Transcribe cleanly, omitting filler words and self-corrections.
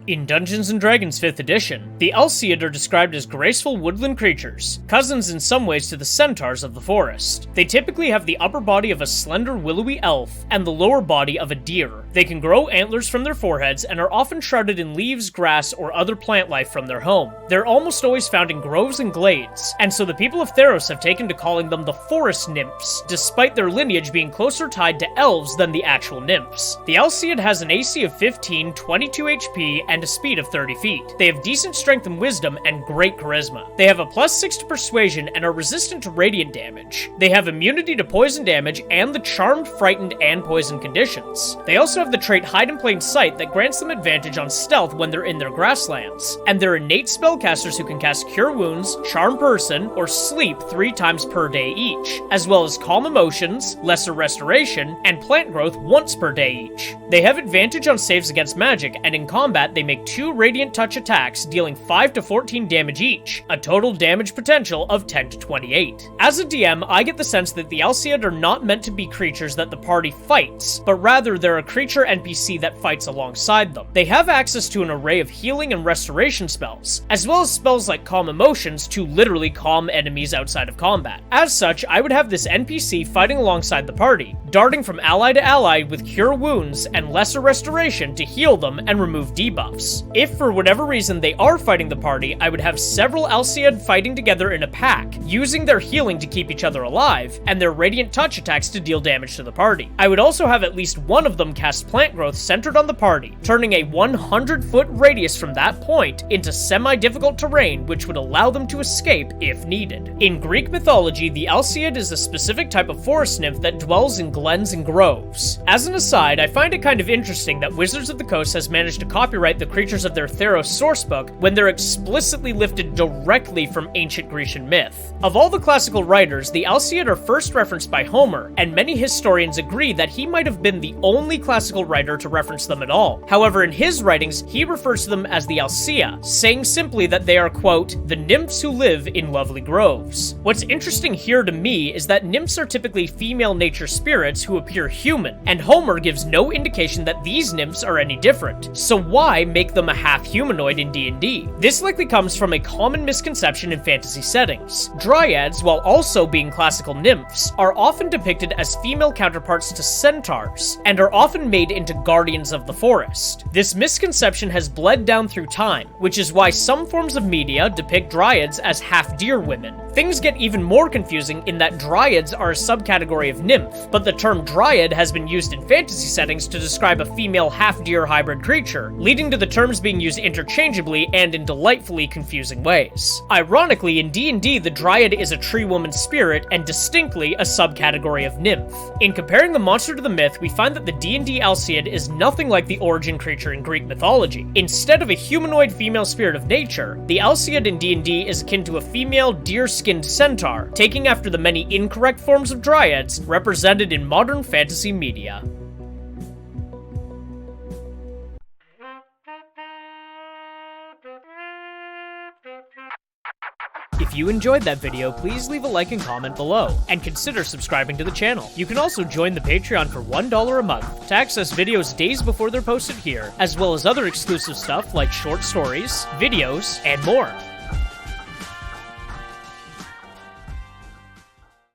In Dungeons & Dragons 5th edition, the Alseid are described as graceful woodland creatures, cousins in some ways to the centaurs of the forest. They typically have the upper body of a slender willowy elf, and the lower body of a deer. They can grow antlers from their foreheads and are often shrouded in leaves, grass, or other plant life from their home. They're almost always found in groves and glades, and so the people of Theros have taken to calling them the forest nymphs, despite their lineage being closer tied to elves than the actual nymphs. The Alseid has an AC of 15, 22 HP, and a speed of 30 feet. They have decent strength and wisdom and great charisma. They have a +6 to persuasion and are resistant to radiant damage. They have immunity to poison damage and the charmed, frightened, and poison conditions. They also have the trait Hide in Plain Sight that grants them advantage on stealth when they're in their grasslands. And they're innate spellcasters who can cast Cure Wounds, Charm Person, or Sleep 3 times per day each, as well as Calm Emotions, Lesser Restoration, and Plant Growth once per day each. They have advantage on saves against magic, and in combat they make 2 Radiant Touch attacks dealing 5 to 14 damage each, a total damage potential of 10 to 28. As a DM, I get the sense that the Alseid are not meant to be creatures that the party fights, but rather they're a creature NPC that fights alongside them. They have access to an array of healing and restoration spells, as well as spells like Calm Emotions to literally calm enemies outside of combat. As such, I would have this NPC fighting alongside the party, darting from ally to ally with Cure Wounds and Lesser Restoration to heal them and remove debuffs. If for whatever reason they are fighting the party, I would have several Alseid fighting together in a pack, using their healing to keep each other alive, and their Radiant Touch attacks to deal damage to the party. I would also have at least one of them cast Plant Growth centered on the party, turning a 100-foot radius from that point into semi-difficult terrain which would allow them to escape if needed. In Greek mythology, the Alseid is a specific type of forest nymph that dwells in glens and groves. As an aside, I find it kind of interesting that Wizards of the Coast has managed to copyright the creatures of their Theros sourcebook when they're explicitly lifted directly from ancient Grecian myth. Of all the classical writers, the Alseid are first referenced by Homer, and many historians agree that he might have been the only classical writer to reference them at all. However, in his writings, he refers to them as the Alsea, saying simply that they are, quote, the nymphs who live in lovely groves. What's interesting here to me is that nymphs are typically female nature spirits who appear human, and Homer gives no indication that these nymphs are any different. So why make them a half-humanoid in D&D? This likely comes from a common misconception in fantasy settings. Dryads, while also being classical nymphs, are often depicted as female counterparts to centaurs, and are often made into guardians of the forest. This misconception has bled down through time, which is why some forms of media depict dryads as half-deer women. Things get even more confusing in that dryads are a subcategory of nymph, but the term dryad has been used in fantasy settings to describe a female half-deer hybrid creature, leading to the terms being used interchangeably and in delightfully confusing ways. Ironically, in D&D, the dryad is a tree woman spirit and distinctly a subcategory of nymph. In comparing the monster to the myth, we find that the D&D Alseid is nothing like the origin creature in Greek mythology. Instead of a humanoid female spirit of nature, the Alseid in D&D is akin to a female deer-skinned centaur, taking after the many incorrect forms of dryads represented in modern fantasy media. If you enjoyed that video, please leave a like and comment below, and consider subscribing to the channel. You can also join the Patreon for $1 a month to access videos days before they're posted here, as well as other exclusive stuff like short stories, videos, and more.